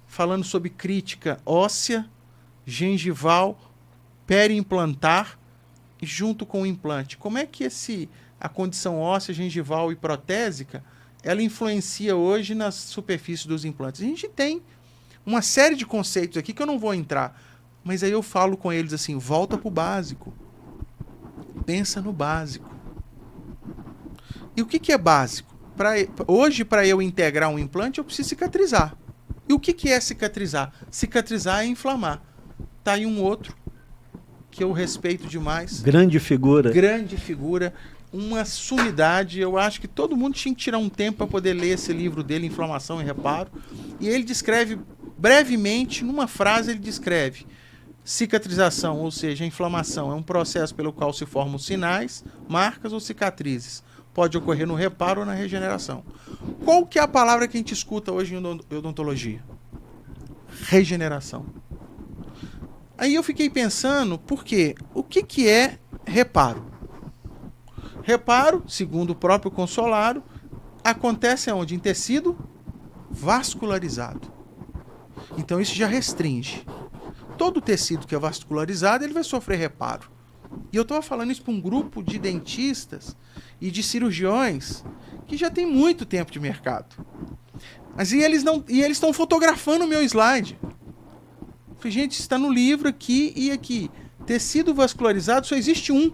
falando sobre crítica óssea, gengival, periimplantar e junto com o implante. Como é que a condição óssea, gengival e protésica, ela influencia hoje nas superfícies dos implantes? A gente tem uma série de conceitos aqui que eu não vou entrar, mas aí eu falo com eles assim, volta para o básico. Pensa no básico. E o que é básico? Hoje, para eu integrar um implante, eu preciso cicatrizar. E o que é cicatrizar? Cicatrizar é inflamar. Tá aí um outro que eu respeito demais. Grande figura. Grande figura. Uma sumidade. Eu acho que todo mundo tinha que tirar um tempo para poder ler esse livro dele, Inflamação e Reparo. E ele descreve brevemente, numa frase, ele descreve cicatrização, ou seja, a inflamação é um processo pelo qual se formam sinais, marcas ou cicatrizes. Pode ocorrer no reparo ou na regeneração. Qual que é a palavra que a gente escuta hoje em odontologia? Regeneração. Aí eu fiquei pensando, por quê? O que é reparo? Reparo, segundo o próprio Consolaro, acontece onde? Em tecido vascularizado. Então isso já restringe. Todo tecido que é vascularizado, ele vai sofrer reparo. E eu estava falando isso para um grupo de dentistas e de cirurgiões que já tem muito tempo de mercado. Mas eles estão fotografando o meu slide. Eu falei, gente, está no livro aqui e aqui. Tecido vascularizado só existe um.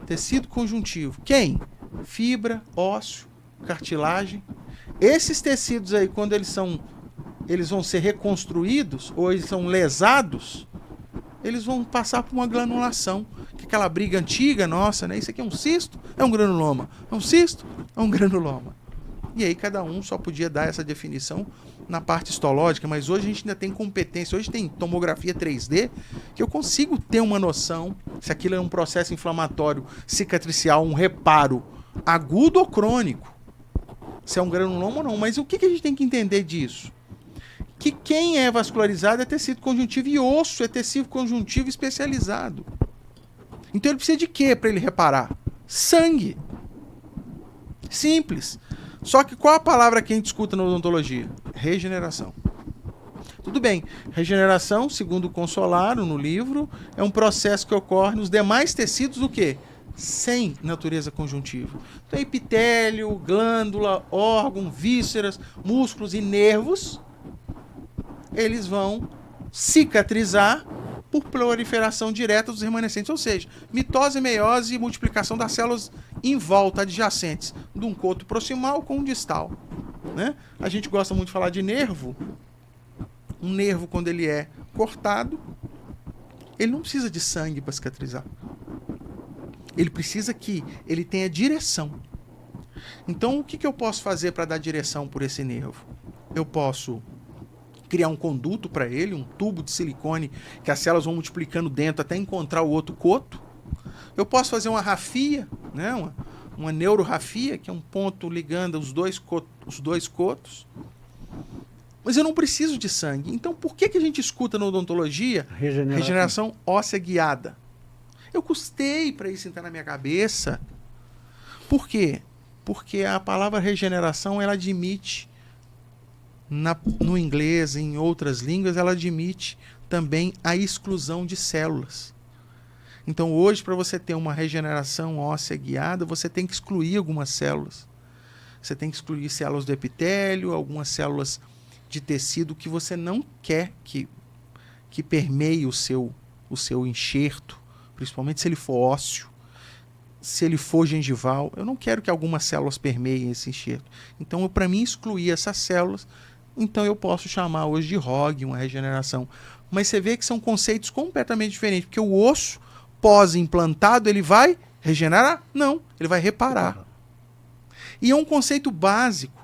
Tecido conjuntivo. Quem? Fibra, ósseo, cartilagem. Esses tecidos aí, quando eles vão ser reconstruídos ou eles são lesados, eles vão passar por uma granulação. Que é aquela briga antiga nossa, né? Isso aqui é um cisto? É um granuloma. É um cisto? É um granuloma. E aí cada um só podia dar essa definição na parte histológica, mas hoje a gente ainda tem competência. Hoje tem tomografia 3D, que eu consigo ter uma noção se aquilo é um processo inflamatório cicatricial, um reparo agudo ou crônico. Se é um granuloma ou não. Mas o que a gente tem que entender disso? Que quem é vascularizado é tecido conjuntivo e osso é tecido conjuntivo especializado. Então ele precisa de quê para ele reparar? Sangue. Simples. Só que qual a palavra que a gente escuta na odontologia? Regeneração. Tudo bem. Regeneração, segundo o Consolaro no livro, é um processo que ocorre nos demais tecidos do quê? Sem natureza conjuntiva. Então epitélio, glândula, órgão, vísceras, músculos e nervos, eles vão cicatrizar por proliferação direta dos remanescentes, ou seja, mitose, meiose e multiplicação das células em volta, adjacentes, de um coto proximal com um distal. Né? A gente gosta muito de falar de nervo. Um nervo, quando ele é cortado, ele não precisa de sangue para cicatrizar. Ele precisa que ele tenha direção. Então, o que eu posso fazer para dar direção por esse nervo? Eu posso criar um conduto para ele, um tubo de silicone que as células vão multiplicando dentro até encontrar o outro coto. Eu posso fazer uma rafia, né? uma neurorrafia, que é um ponto ligando os dois cotos. Mas eu não preciso de sangue. Então, por que a gente escuta na odontologia regeneração óssea guiada? Eu custei para isso entrar na minha cabeça. Por quê? Porque a palavra regeneração, ela admite, no inglês, em outras línguas, ela admite também a exclusão de células. Então, hoje, para você ter uma regeneração óssea guiada, você tem que excluir algumas células. Você tem que excluir células do epitélio, algumas células de tecido que você não quer que permeie o seu enxerto, principalmente se ele for ósseo, se ele for gengival. Eu não quero que algumas células permeiem esse enxerto. Então, para mim, excluir essas células, então eu posso chamar hoje de ROG, uma regeneração. Mas você vê que são conceitos completamente diferentes, porque o osso pós-implantado, ele vai regenerar? Não, ele vai reparar. E é um conceito básico.